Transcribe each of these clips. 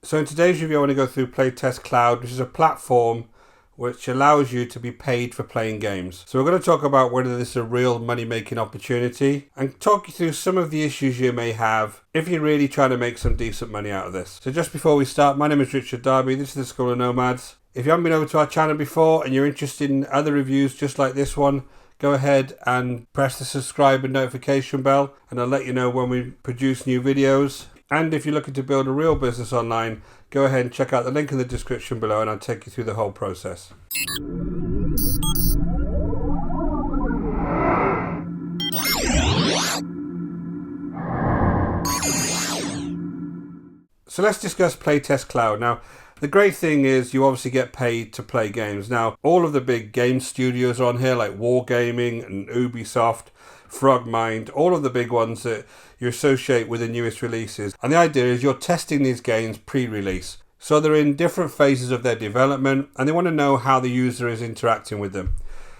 So in today's review I want to go through PlayTestCloud, which is a platform which allows you to be paid for playing games. So we're going to talk about whether this is a real money-making opportunity and talk you through some of the issues you may have if you're really trying to make some decent money out of this. So just before we start, my name is Richard Darby, this is the School of Nomads. If you haven't been over to our channel before and you're interested in other reviews just like this one, go ahead and press the subscribe and notification bell and I'll let you know when we produce new videos. And if you're looking to build a real business online, go ahead and check out the link in the description below and I'll take you through the whole process. So let's discuss PlayTestCloud. Now, the great thing is you obviously get paid to play games. Now, all of the big game studios are on here like Wargaming and Ubisoft, Frogmind, all of the big ones that you associate with the newest releases. And the idea is you're testing these games pre-release. So they're in different phases of their development and they want to know how the user is interacting with them.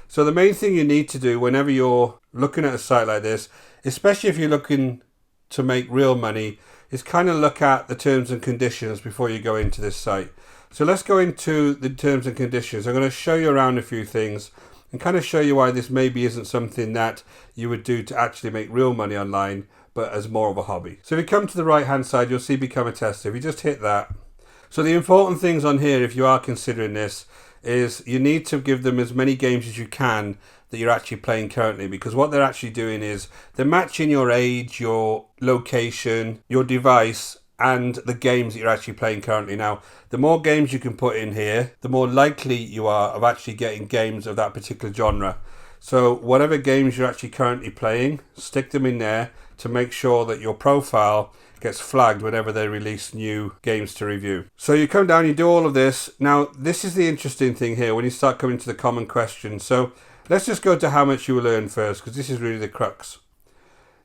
So the main thing you need to do whenever you're looking at a site like this, especially if you're looking to make real money, is kind of look at the terms and conditions before you go into this site. So let's go into the terms and conditions. I'm going to show you around a few things and kind of show you why this maybe isn't something that you would do to actually make real money online, but as more of a hobby. So if you come to the right hand side, you'll see become a tester. If you just hit that. So the important things on here, if you are considering this, is you need to give them as many games as you can that you're actually playing currently, because what they're actually doing is they're matching your age, your location, your device, and the games that you're actually playing currently. Now, the more games you can put in here, the more likely you are of actually getting games of that particular genre. So whatever games you're actually currently playing, stick them in there to make sure that your profile gets flagged whenever they release new games to review. So you come down, you do all of this. Now, this is the interesting thing here when you start coming to the common questions. So let's just go to how much you will earn first, because this is really the crux.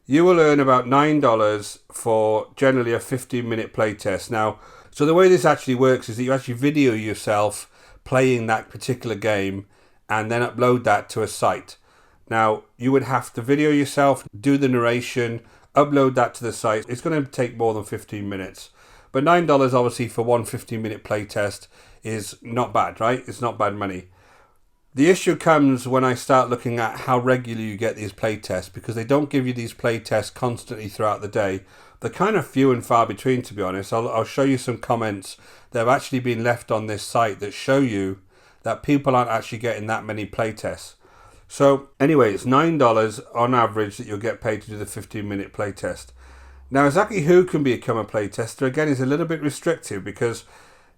You will earn about $9 for generally a 15-minute playtest. Now, so the way this actually works is that you actually video yourself playing that particular game and then upload that to a site. Now, you would have to video yourself, do the narration, upload that to the site. It's going to take more than 15 minutes. But $9 obviously for one 15-minute playtest is not bad, right? It's not bad money. The issue comes when I start looking at how regularly you get these playtests, because they don't give you these playtests constantly throughout the day. They're kind of few and far between, to be honest. I'll show you some comments that have actually been left on this site that show you that people aren't actually getting that many playtests. So anyway, it's $9 on average that you'll get paid to do the 15-minute playtest. Now, exactly who can become a playtester, again, is a little bit restrictive, because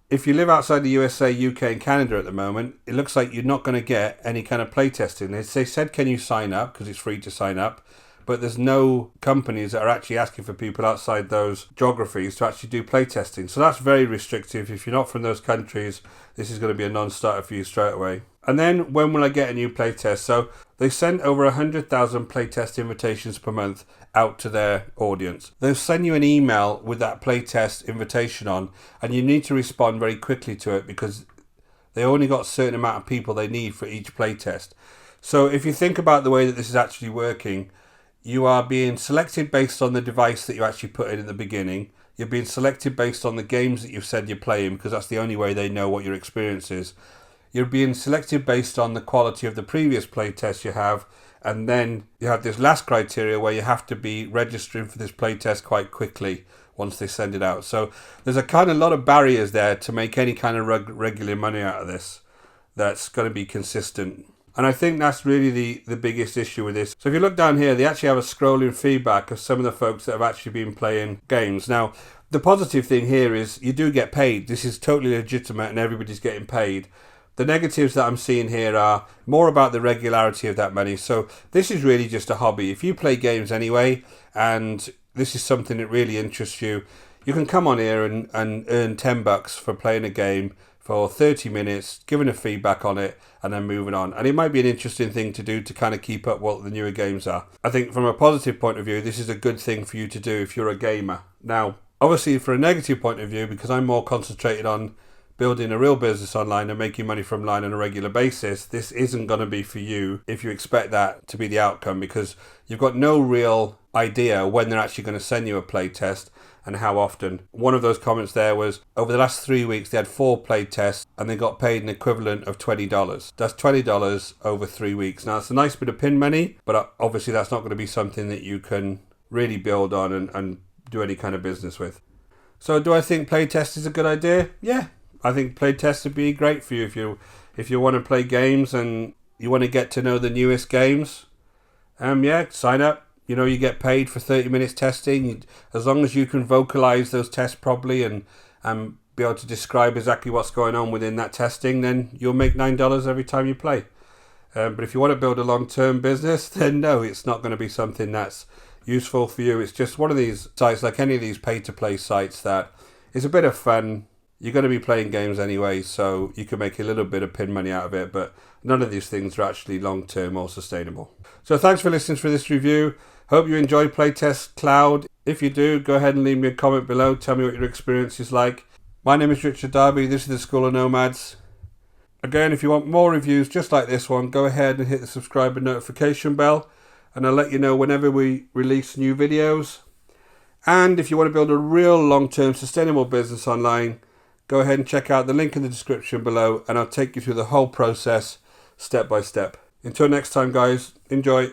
if you live outside the USA, UK and Canada at the moment, it looks like you're not going to get any kind of playtesting. They said, can you sign up? Because it's free to sign up. But there's no companies that are actually asking for people outside those geographies to actually do playtesting. So that's very restrictive. If you're not from those countries, this is going to be a non-starter for you straight away. And then when will I get a new playtest? So they send over 100,000 playtest invitations per month out to their audience. They'll send you an email with that playtest invitation on, and you need to respond very quickly to it because they only got a certain amount of people they need for each playtest. So if you think about the way that this is actually working, you are being selected based on the device that you actually put in at the beginning. You're being selected based on the games that you've said you're playing, because that's the only way they know what your experience is. You're being selected based on the quality of the previous playtest you have, and then you have this last criteria where you have to be registering for this playtest quite quickly once they send it out. So there's a kind of lot of barriers there to make any kind of regular money out of this that's going to be consistent. And I think that's really the biggest issue with this. So if you look down here, they actually have a scrolling feedback of some of the folks that have actually been playing games. Now, the positive thing here is you do get paid. This is totally legitimate and everybody's getting paid. The negatives that I'm seeing here are more about the regularity of that money. So this is really just a hobby. If you play games anyway, and this is something that really interests you, you can come on here and earn $10 for playing a game for 30 minutes, giving a feedback on it, and then moving on. And it might be an interesting thing to do to kind of keep up what the newer games are. I think from a positive point of view, this is a good thing for you to do if you're a gamer. Now, obviously for a negative point of view, because I'm more concentrated on building a real business online and making money from online on a regular basis, this isn't going to be for you if you expect that to be the outcome, because you've got no real idea when they're actually going to send you a playtest, and how often. One of those comments there was, over the last 3 weeks they had 4 play tests and they got paid an equivalent of $20. That's $20 over 3 weeks. Now it's a nice bit of pin money, but obviously that's not going to be something that you can really build on and do any kind of business with. So do I think playtest is a good idea? Yeah, I think playtest would be great for you if you want to play games and you want to get to know the newest games. Yeah, sign up. You know, you get paid for 30 minutes testing. As long as you can vocalize those tests properly and be able to describe exactly what's going on within that testing, then you'll make $9 every time you play. But if you want to build a long-term business, then no, it's not going to be something that's useful for you. It's just one of these sites, like any of these pay-to-play sites, that is a bit of fun. You're going to be playing games anyway, so you can make a little bit of pin money out of it, but none of these things are actually long-term or sustainable. So thanks for listening to this review. Hope you enjoy PlayTestCloud. If you do, go ahead and leave me a comment below. Tell me what your experience is like. My name is Richard Darby. This is the School of Nomads. Again, if you want more reviews just like this one, go ahead and hit the subscribe and notification bell, and I'll let you know whenever we release new videos. And if you want to build a real long-term sustainable business online, go ahead and check out the link in the description below, and I'll take you through the whole process step by step. Until next time, guys, enjoy.